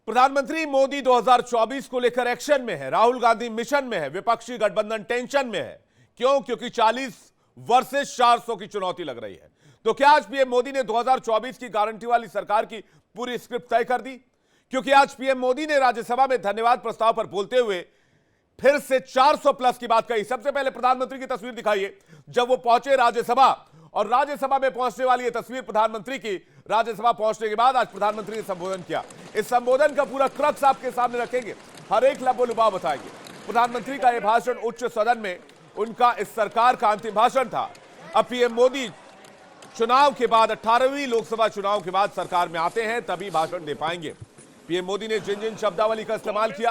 प्रधानमंत्री मोदी 2024 को लेकर एक्शन में है, राहुल गांधी मिशन में है, विपक्षी गठबंधन टेंशन में है। क्यों? क्योंकि 40 वर्सेस 400 की चुनौती लग रही है। तो क्या आज पीएम मोदी ने 2024 की गारंटी वाली सरकार की पूरी स्क्रिप्ट तय कर दी? क्योंकि आज पीएम मोदी ने राज्यसभा में धन्यवाद प्रस्ताव पर बोलते हुए फिर से 400 प्लस की बात कही। सबसे पहले प्रधानमंत्री की तस्वीर दिखाइए जब वो पहुंचे राज्यसभा, और राज्यसभा में पहुंचने वाली ये तस्वीर प्रधानमंत्री की। राज्यसभा पहुंचने के बाद आज प्रधानमंत्री ने संबोधन किया। इस संबोधन का पूरा क्रक्स आपके सामने रखेंगे, हर एक लबोलुबाव बताएंगे। प्रधानमंत्री का यह भाषण उच्च सदन में उनका इस सरकार का अंतिम भाषण था। अब पीएम मोदी चुनाव के बाद 18वीं लोकसभा चुनाव के बाद सरकार में आते हैं, तभी भाषण दे पाएंगे। पीएम मोदी ने जिन जिन शब्दावली का इस्तेमाल किया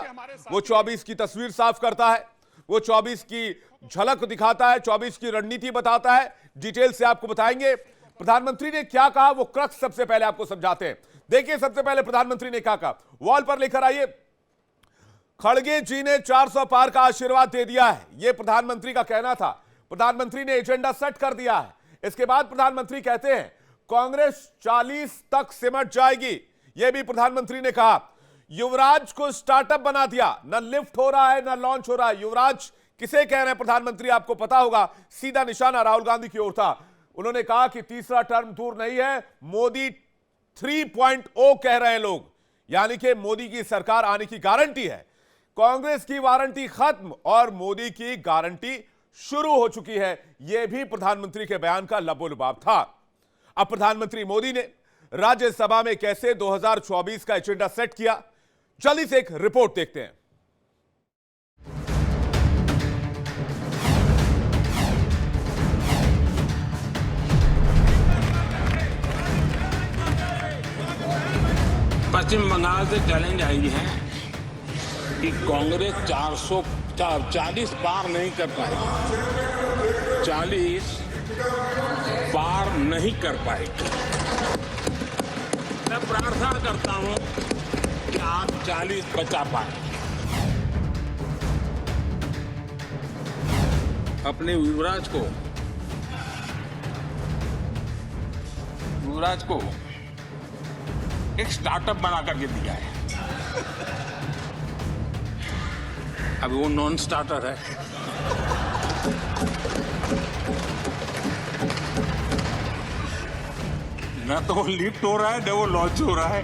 वो 24 की तस्वीर साफ करता है, वो 24 की झलक दिखाता है, 24 की रणनीति बताता है। डिटेल से आपको बताएंगे प्रधानमंत्री ने क्या कहा, वो क्रक्स सबसे पहले आपको समझाते हैं। देखिए सबसे पहले प्रधानमंत्री ने क्या कहा, वॉल पर लेकर आइए। खड़गे जी ने 400 पार का आशीर्वाद दे दिया है, यह प्रधानमंत्री का कहना था। प्रधानमंत्री ने एजेंडा सेट कर दिया है। इसके बाद प्रधानमंत्री कहते हैं कांग्रेस 40 तक सिमट जाएगी, यह भी प्रधानमंत्री ने कहा। युवराज को स्टार्टअप बना दिया, न लिफ्ट हो रहा है न लॉन्च हो रहा है। युवराज किसे कह रहे हैं प्रधानमंत्री, आपको पता होगा, सीधा निशाना राहुल गांधी की ओर था। उन्होंने कहा कि तीसरा टर्म दूर नहीं है, मोदी 3.0 कह रहे हैं लोग, यानी कि मोदी की सरकार आने की गारंटी है। कांग्रेस की वारंटी खत्म और मोदी की गारंटी शुरू हो चुकी है, यह भी प्रधानमंत्री के बयान का लबोलुबाव था। अब प्रधानमंत्री मोदी ने राज्यसभा में कैसे 2024 का एजेंडा सेट किया, जल्दी से एक रिपोर्ट देखते हैं। पश्चिम बंगाल से चैलेंज आई है कि कांग्रेस 40 पार नहीं कर पाएगी, 40 पार नहीं कर पाएगी। मैं प्रार्थना करता हूं कि आप 40 बचा पाए। अपने युवराज को एक स्टार्टअप बना करके दिया है। अभी वो नॉन स्टार्टर है। न तो वो लिफ्ट हो रहा है न वो लॉन्च हो रहा है।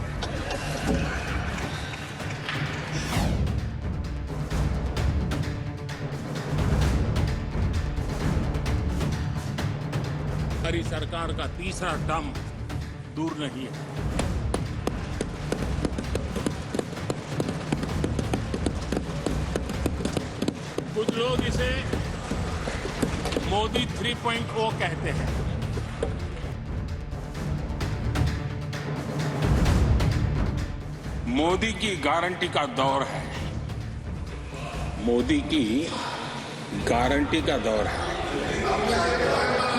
हमारी सरकार का तीसरा टर्म दूर नहीं है। कुछ लोग इसे मोदी 3.0 कहते हैं। मोदी की गारंटी का दौर है, मोदी की गारंटी का दौर है।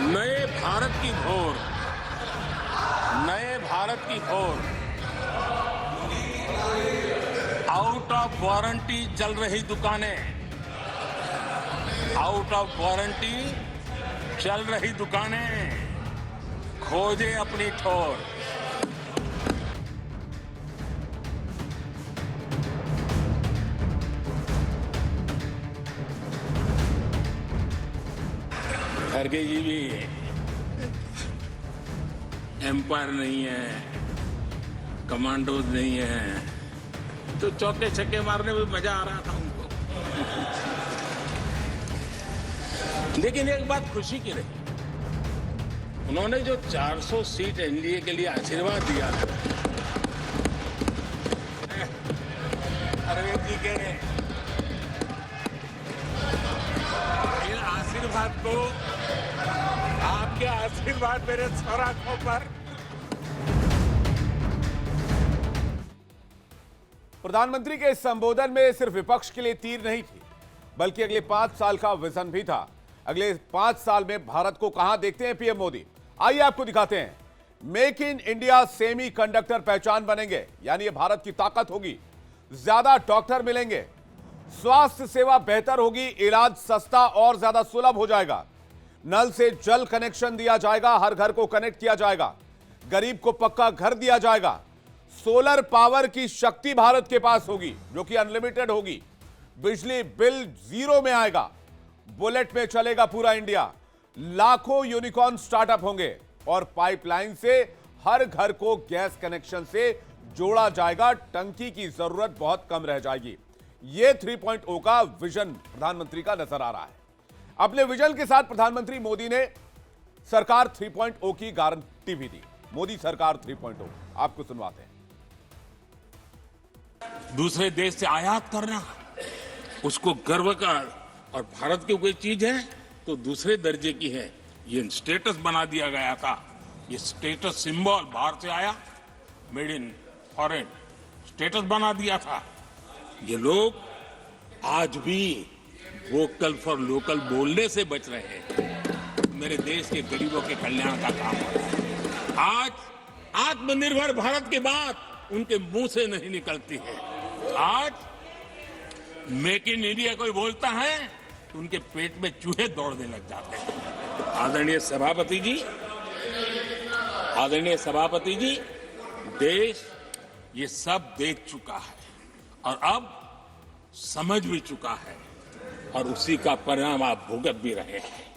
नए भारत की घोर, नए भारत की घोर। आउट ऑफ वारंटी चल रही दुकानें, आउट ऑफ वारंटी चल रही दुकानें, खोजे अपनी ठोर। खड़गे जी भी एम्पायर नहीं है, कमांडोज नहीं है, तो चौके छक्के मारने में मजा आ रहा था उनको। लेकिन एक बात खुशी की रही, उन्होंने जो 400 सीट एनडीए के लिए आशीर्वाद दिया, अरविंद जी के इन आशीर्वाद को, आपके आशीर्वाद मेरे सर आंखों पर। प्रधानमंत्री के इस संबोधन में सिर्फ विपक्ष के लिए तीर नहीं थी, बल्कि अगले 5 साल का विजन भी था। अगले 5 साल में भारत को कहां देखते हैं पीएम मोदी, आइए आपको दिखाते हैं। Make in India semi conductor पहचान बनेंगे, यानी ये भारत की ताकत होगी। ज्यादा डॉक्टर मिलेंगे, स्वास्थ्य सेवा बेहतर होगी, इलाज सस्ता और ज्यादा सुलभ हो जाएगा। नल से जल कनेक्शन दिया जाएगा, हर घर को कनेक्ट किया जाएगा, गरीब को पक्का घर दिया जाएगा, सोलर पावर की शक्ति भारत के पास होगी जो कि अनलिमिटेड होगी। बिजली बिल 0 में आएगा। बुलेट में चलेगा पूरा इंडिया। लाखों यूनिकॉर्न स्टार्टअप होंगे और पाइपलाइन से हर घर को गैस कनेक्शन से जोड़ा जाएगा। टंकी की जरूरत बहुत कम रह जाएगी। यह 3.0 का विजन प्रधानमंत्री का नजर आ रहा है। अपने विजन के साथ प्रधानमंत्री मोदी ने सरकार 3.0 की गारंटी भी दी। मोदी सरकार 3.0 आपको सुनवाते हैं। दूसरे देश से आयात करना, उसको गर्व का, और भारत की कोई चीज है तो दूसरे दर्जे की है, ये स्टेटस बना दिया गया था। ये स्टेटस सिंबल बाहर से आया, मेड इन फॉरेन स्टेटस बना दिया था। ये लोग आज भी वोकल फॉर लोकल बोलने से बच रहे हैं। मेरे देश के गरीबों के कल्याण का काम हो रहा है। आज आत्मनिर्भर भारत की बात उनके मुंह से नहीं निकलती है। आज मेक इन इंडिया कोई बोलता है तो उनके पेट में चूहे दौड़ने लग जाते हैं। आदरणीय सभापति जी, देश ये सब देख चुका है और अब समझ भी चुका है और उसी का परिणाम आप भुगत भी रहे हैं।